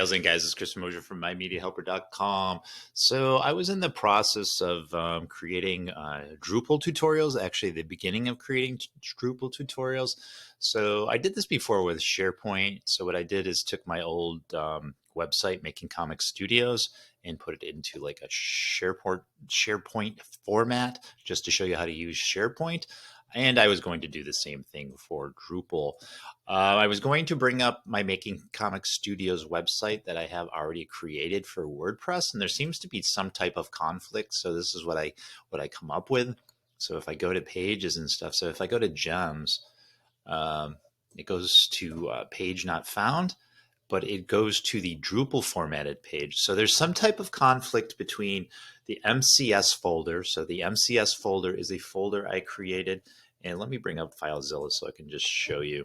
how's it going, guys? It's Chris Mosier from MyMediaHelper.com. So I was in the process of creating Drupal tutorials, actually the beginning of creating Drupal tutorials. So I did this before with SharePoint. So what I did is took my old website, Making Comic Studios, and put it into like a SharePoint format just to show you how to use SharePoint. And I was going to do the same thing for Drupal. I was going to bring up my Making Comic Studios website that I have already created for WordPress, and there seems to be some type of conflict. So this is what I come up with. So if I go to pages and stuff, so if I go to gems, it goes to page not found, but it goes to the Drupal formatted page. So there's some type of conflict between the MCS folder. So the MCS folder is a folder I created. And let me bring up FileZilla so I can just show you.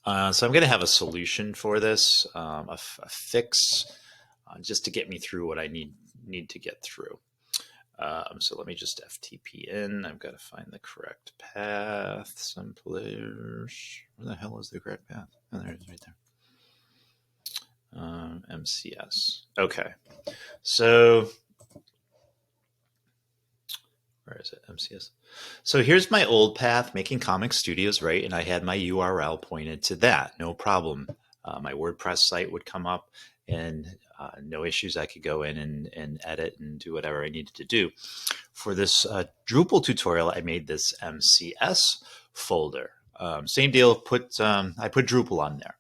So I'm going to have a solution for this, a fix, just to get me through what I need to get through. So let me just FTP in. I've got to find the correct path. Some players. Where the hell is the correct path? Oh, there it is right there. MCS. Okay. So where is it? MCS. So here's my old path, Making Comic Studios, right? And I had my URL pointed to that. No problem. My WordPress site would come up and no issues. I could go in and edit and do whatever I needed to do. For this Drupal tutorial, I made this MCS folder. Same deal, I put Drupal on there.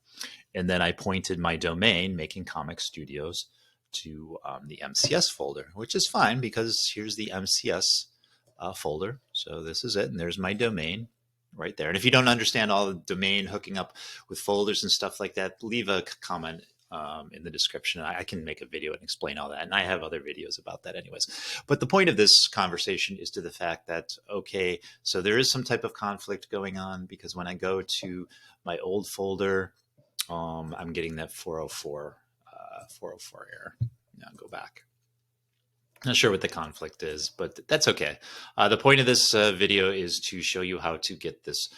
And then I pointed my domain, Making Comic Studios, to the MCS folder, which is fine because here's the MCS folder. So this is it. And there's my domain right there. And if you don't understand all the domain hooking up with folders and stuff like that, leave a comment in the description. I can make a video and explain all that. And I have other videos about that anyways. But the point of this conversation is to the fact that, okay, so there is some type of conflict going on because when I go to my old folder, I'm getting that 404 error. Now go back. Not sure what the conflict is, but that's okay. The point of this video is to show you how to get this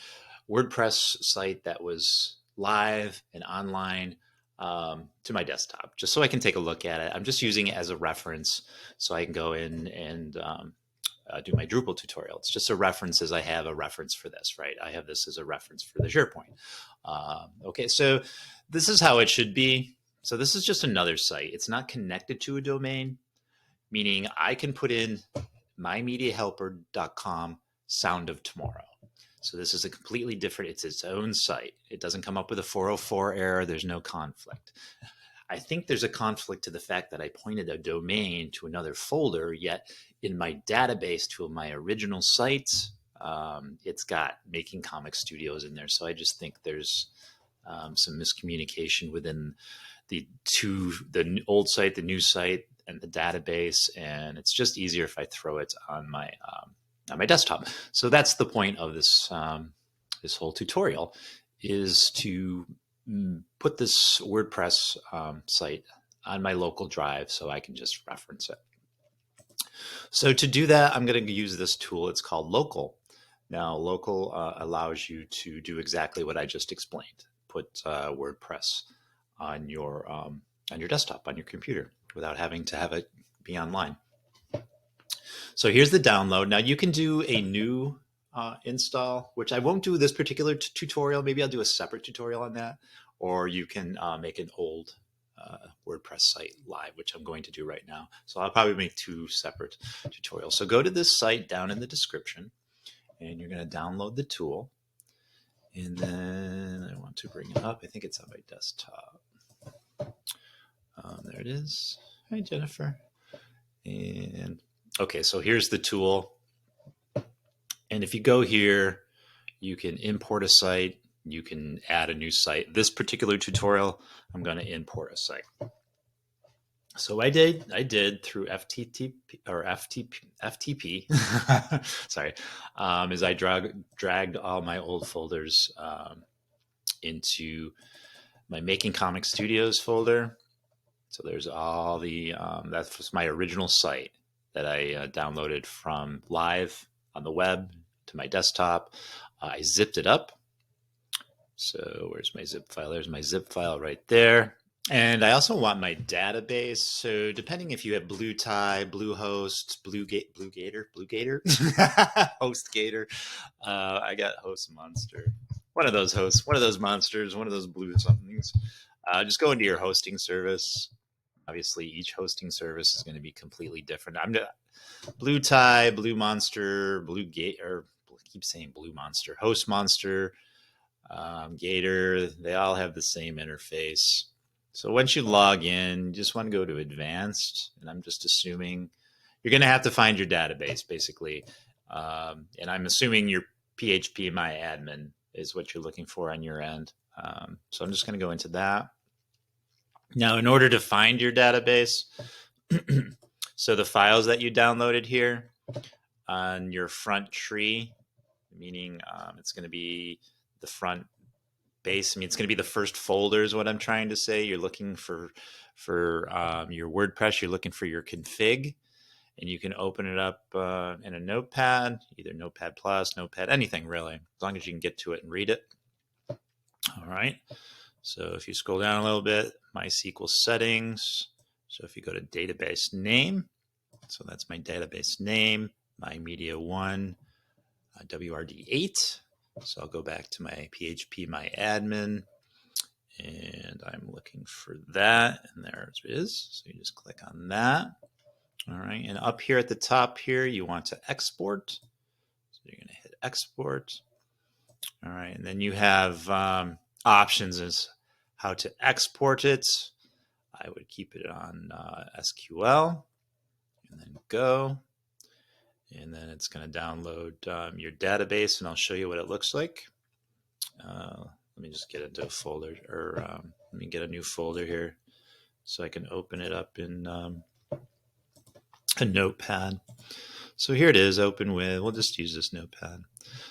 WordPress site that was live and online to my desktop, just so I can take a look at it. I'm just using it as a reference so I can go in and do my Drupal tutorial. It's just a reference as I have a reference for this, right? I have this as a reference for the SharePoint. Okay, so this is how it should be. So this is just another site. It's not connected to a domain, meaning I can put in mymediahelper.com sound of tomorrow. So this is a completely different, it's its own site. It doesn't come up with a 404 error. There's no conflict. I think there's a conflict to the fact that I pointed a domain to another folder, yet in my database to my original site, it's got Making Comic Studios in there. So I just think there's some miscommunication within the old site, the new site, and the database, and it's just easier if I throw it on my desktop. So that's the point of this this whole tutorial, is to put this WordPress site on my local drive so I can just reference it. So to do that, I'm going to use this tool. It's called Local. Now, Local allows you to do exactly what I just explained. Put WordPress on your desktop, on your computer, without having to have it be online. So here's the download. Now you can do a new install, which I won't do this particular tutorial. Maybe I'll do a separate tutorial on that, or you can make an old WordPress site live, which I'm going to do right now. So I'll probably make two separate tutorials. So go to this site down in the description, and you're going to download the tool. And then I want to bring it up. I think it's on my desktop. There it is. Hi, Jennifer. And okay, so here's the tool. And if you go here, you can import a site. You can add a new site. This particular tutorial, I'm going to import a site. So I did through FTP or FTP. Sorry, is I dragged all my old folders into my Making Comic Studios folder. So there's all the, that's my original site that I downloaded from live on the web to my desktop. I zipped it up. So where's my zip file? There's my zip file right there. And I also want my database. So depending if you have Bluehost, Bluegator, HostGator. I got Host Monster. One of those hosts, one of those monsters, one of those blue somethings. Just go into your hosting service. Obviously, each hosting service is going to be completely different. I'm Blue Monster, Blue Gate, or I keep saying Blue Monster, Host Monster, Gator. They all have the same interface. So once you log in, you just want to go to advanced, and I'm just assuming you're going to have to find your database basically. And I'm assuming your PHP my admin is what you're looking for on your end. So I'm just going to go into that. Now, in order to find your database, so the files that you downloaded here on your front tree, meaning it's going to be the front base. I mean, it's going to be the first folder is what I'm trying to say. You're looking for your WordPress. You're looking for your config, and you can open it up in a notepad, either Notepad Plus, Notepad, anything really, as long as you can get to it and read it. All right. So if you scroll down a little bit, MySQL settings. So if you go to database name, so that's my database name, my media one, WRD8. So I'll go back to my PHP my admin, and I'm looking for that, and there it is. So you just click on that. All right, and up here at the top here, you want to export. So you're going to hit export. All right, and then you have options as how to export it. I would keep it on SQL, and then go. And then it's going to download your database, and I'll show you what it looks like. Let me just get into a folder, or let me get a new folder here so I can open it up in a notepad. So here it is, open with, we'll just use this notepad.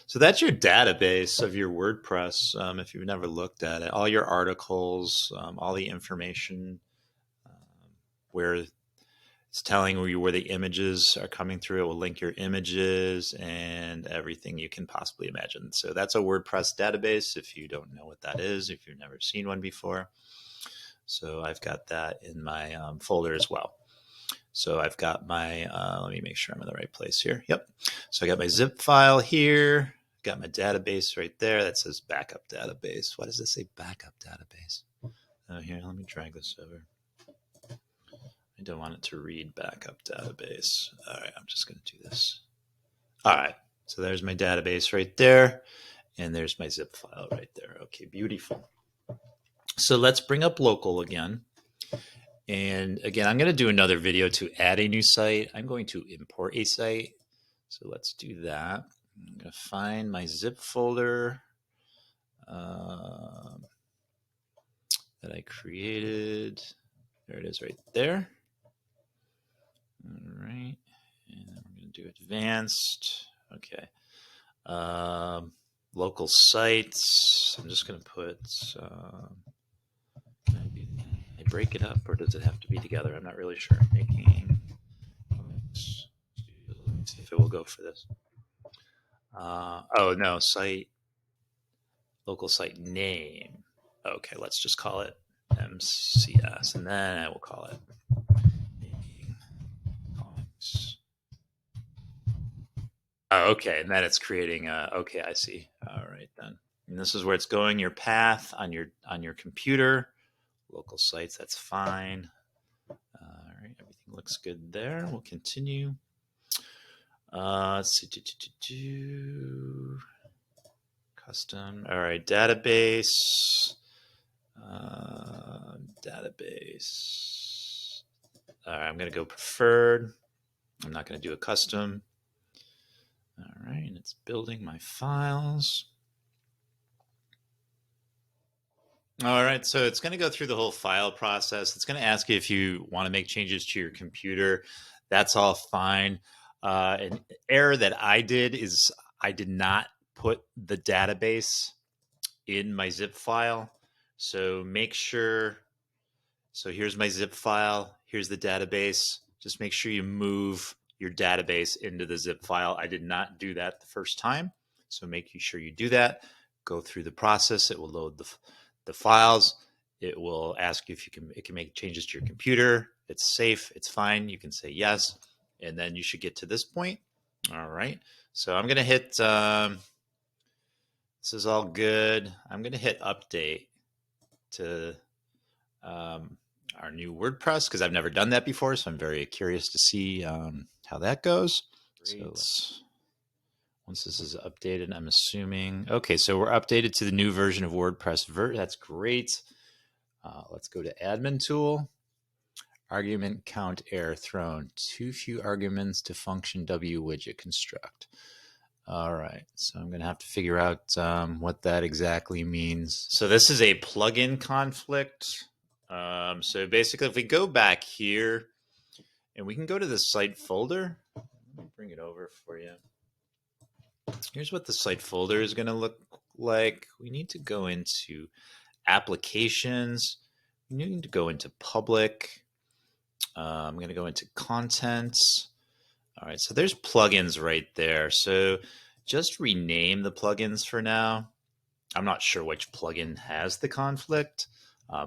So that's your database of your WordPress. If you've never looked at it, all your articles, all the information, where it's telling you where the images are coming through. It will link your images and everything you can possibly imagine. So that's a WordPress database if you don't know what that is, if you've never seen one before. So I've got that in my folder as well. So I've got my, let me make sure I'm in the right place here. Yep. So I got my zip file here. Got my database right there. That says backup database. Why does it say backup database? Oh, here, let me drag this over. I don't want it to read backup database. All right, I'm just going to do this. All right, so there's my database right there, and there's my zip file right there. Okay, beautiful. So let's bring up local again. And again, I'm going to do another video to add a new site. I'm going to import a site. So let's do that. I'm going to find my zip folder that I created. There it is right there. All right. And then we're going to do advanced. Okay. Local sites. I'm just going to put, I break it up, or does it have to be together? I'm not really sure. Making, let's see if it will go for this. Oh no, site, local site name. Okay, let's just call it MCS, and then I will call it Oh, okay, and then it's creating okay, I see. All right then. And this is where it's going, your path on your computer. Local sites, that's fine. All right, everything looks good there. We'll continue. Let's see. Custom. All right, database. Database. All right, I'm going to go preferred. I'm not going to do a custom. All right, and it's building my files. All right, so it's going to go through the whole file process. It's going to ask you if you want to make changes to your computer. That's all fine. An error that I did is I did not put the database in my zip file. So make sure, so here's my zip file, here's the database. Just make sure you move your database into the zip file. I did not do that the first time. So make sure you do that. Go through the process. It will load the files. it will ask you if it can make changes to your computer. It's safe. It's fine. You can say yes. And then you should get to this point. All right. So I'm going to hit, this is all good. I'm going to hit update to our new WordPress because I've never done that before. So I'm very curious to see how that goes. So once this is updated, I'm assuming, okay, so we're updated to the new version of WordPress Vert. That's great. Let's go to admin tool. Argument count error thrown. Too few arguments to function W widget construct. All right, so I'm going to have to figure out what that exactly means. So this is a plugin conflict. So basically, if we go back here, and we can go to the site folder. Let me bring it over for you. Here's what the site folder is going to look like. We need to go into applications. We need to go into public. I'm going to go into contents. All right, so there's plugins right there. So just rename the plugins for now. I'm not sure which plugin has the conflict.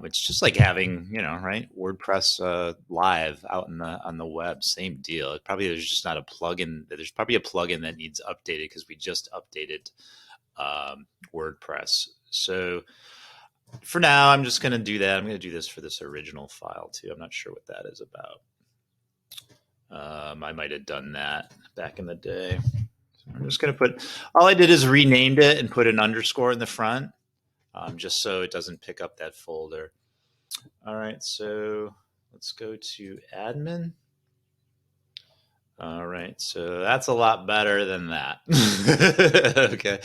It's just like having, right, WordPress live out on the web. Same deal. There's just not a plugin. There's probably a plugin that needs updated because we just updated WordPress. So for now, I'm just going to do that. I'm going to do this for this original file too. I'm not sure what that is about. I might have done that back in the day. So I'm just going to put, all I did is renamed it and put an underscore in the front. Just so it doesn't pick up that folder. All right, so let's go to admin. All right, so that's a lot better than that. Okay,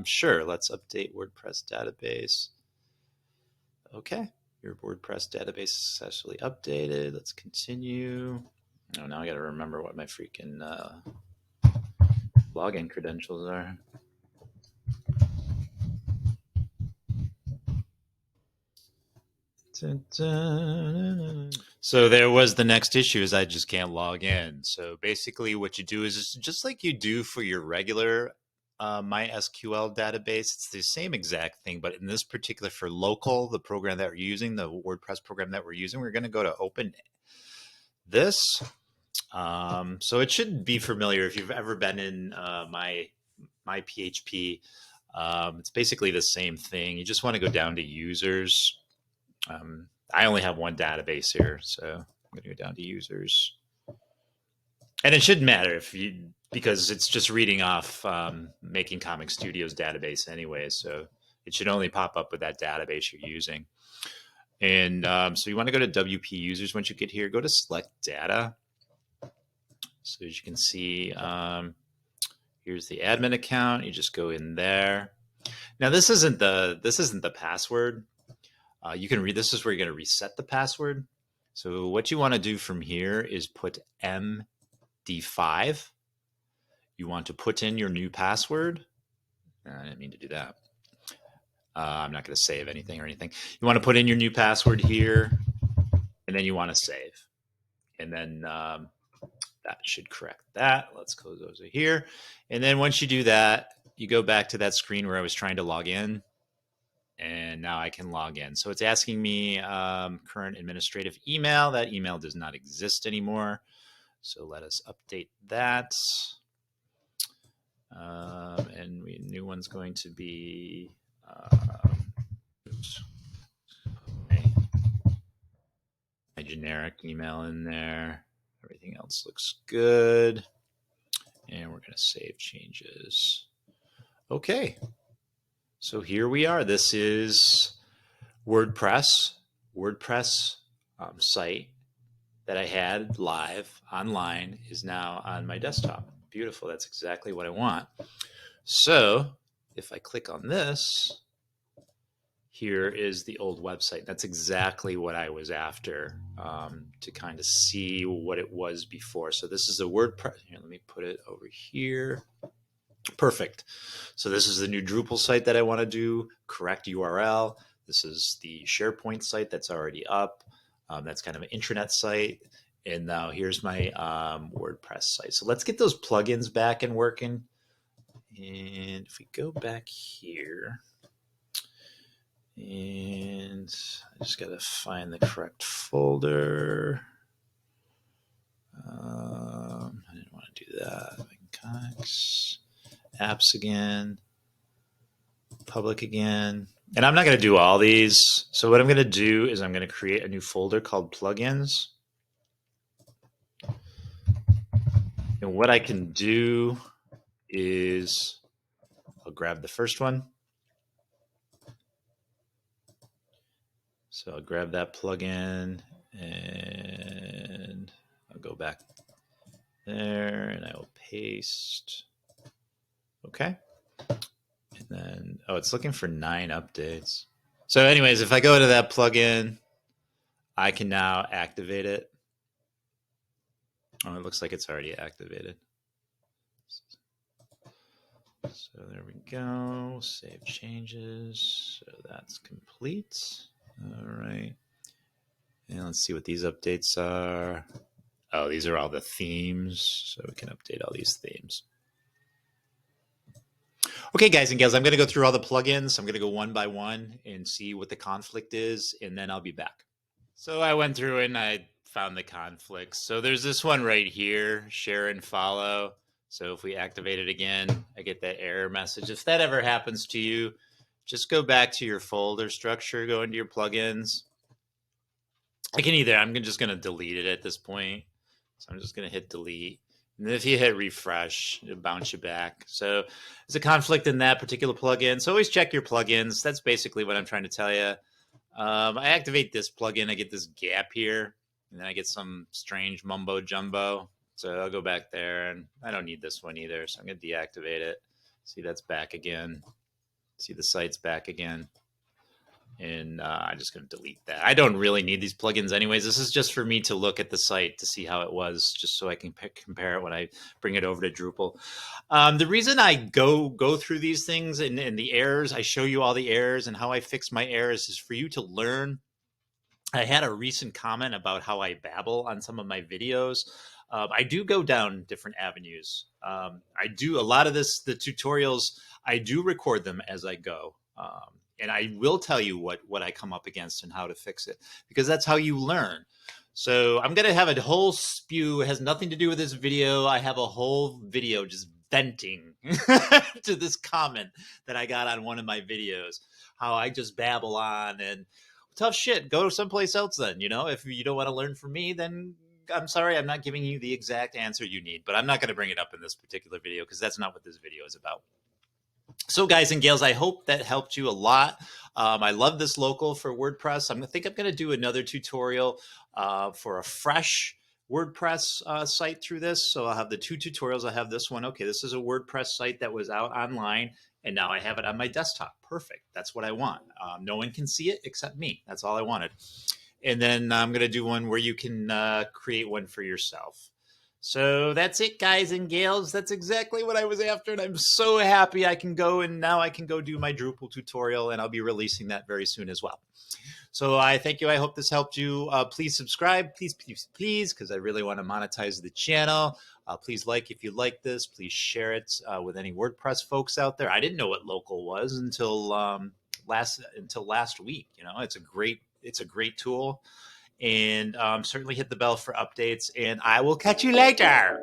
sure, let's update WordPress database. Okay, your WordPress database is successfully updated. Let's continue. Oh, now I got to remember what my freaking login credentials are. So there was the next issue is I just can't log in. So basically what you do is just like you do for your regular MySQL database. It's the same exact thing, but in this particular for local, the program that we're using, the WordPress program that we're using, we're going to go to open this. So it should be familiar if you've ever been in my PHP. It's basically the same thing. You just want to go down to users. I only have one database here, so I'm going to go down to users. And it shouldn't matter because it's just reading off Making Comic Studios database anyway, so it should only pop up with that database you're using. And so you want to go to WP users. Once you get here, go to select data. So as you can see, here's the admin account. You just go in there. Now this isn't the password. You can read, this is where you're going to reset the password. So what you want to do from here is put MD5. You want to put in your new password. I didn't mean to do that. I'm not going to save anything or anything. You want to put in your new password here, and then you want to save. And then that should correct that. Let's close those here. And then once you do that, you go back to that screen where I was trying to log in. And now I can log in. So it's asking me current administrative email. That email does not exist anymore. So let us update that. And new one's going to be my generic email in there. Everything else looks good. And we're going to save changes. Okay. So here we are. This is WordPress site that I had live online is now on my desktop. Beautiful. That's exactly what I want. So if I click on this, here is the old website. That's exactly what I was after to kind of see what it was before. So this is a WordPress. Here, let me put it over here. Perfect. So this is the new Drupal site that I want to do, correct URL. This is the SharePoint site that's already up. That's kind of an intranet site. And now here's my WordPress site. So let's get those plugins back and working. And if we go back here And I just got to find the correct folder. I didn't want to do that. Comics, apps again, public again. And I'm not going to do all these. So what I'm going to do is I'm going to create a new folder called plugins. And what I can do is I'll grab the first one. So I'll grab that plugin and I'll go back there and I will paste. Okay. And then, oh, it's looking for 9 updates. So anyways, if I go to that plugin, I can now activate it. Oh, it looks like it's already activated. So there we go. Save changes. So that's complete. All right. And let's see what these updates are. Oh, these are all the themes. So we can update all these themes. Okay, guys and gals, I'm going to go through all the plugins. I'm going to go one by one and see what the conflict is, and then I'll be back. So I went through and I found the conflicts. So there's this one right here, share and follow. So if we activate it again, I get that error message. If that ever happens to you, just go back to your folder structure, go into your plugins. I'm just going to delete it at this point. So I'm just going to hit delete. And if you hit refresh, it'll bounce you back. So there's a conflict in that particular plugin. So always check your plugins. That's basically what I'm trying to tell you. I activate this plugin. I get this gap here. And then I get some strange mumbo jumbo. So I'll go back there. And I don't need this one either. So I'm going to deactivate it. See, that's back again. See, the site's back again. And I'm just going to delete that. I don't really need these plugins anyways. This is just for me to look at the site to see how it was, just so I can compare it when I bring it over to Drupal. The reason I go through these things and the errors, I show you all the errors and how I fix my errors, is for you to learn. I had a recent comment about how I babble on some of my videos. I do go down different avenues. I do a lot of the tutorials, I do record them as I go. And I will tell you what I come up against and how to fix it, because that's how you learn. So I'm going to have a whole spew. It has nothing to do with this video. I have a whole video just venting to this comment that I got on one of my videos, how I just babble on. And tough shit, go someplace else then. If you don't want to learn from me, then I'm sorry, I'm not giving you the exact answer you need. But I'm not going to bring it up in this particular video, because that's not what this video is about. So guys and gals, I hope that helped you a lot. I love this local for WordPress. I think I'm going to do another tutorial for a fresh WordPress site through this. So I'll have the 2 tutorials. I have this one. Okay, this is a WordPress site that was out online, and now I have it on my desktop. Perfect. That's what I want. No one can see it except me. That's all I wanted. And then I'm going to do one where you can create one for yourself. So that's it, guys and gals. That's exactly what I was after, and I'm so happy I can go do my Drupal tutorial, and I'll be releasing that very soon as well. So I thank you. I hope this helped you. Please subscribe, please, because I really want to monetize the channel. Please like if you like this. Please share it with any WordPress folks out there. I didn't know what local was until last week. It's a great tool. And certainly hit the bell for updates, and I will catch you later.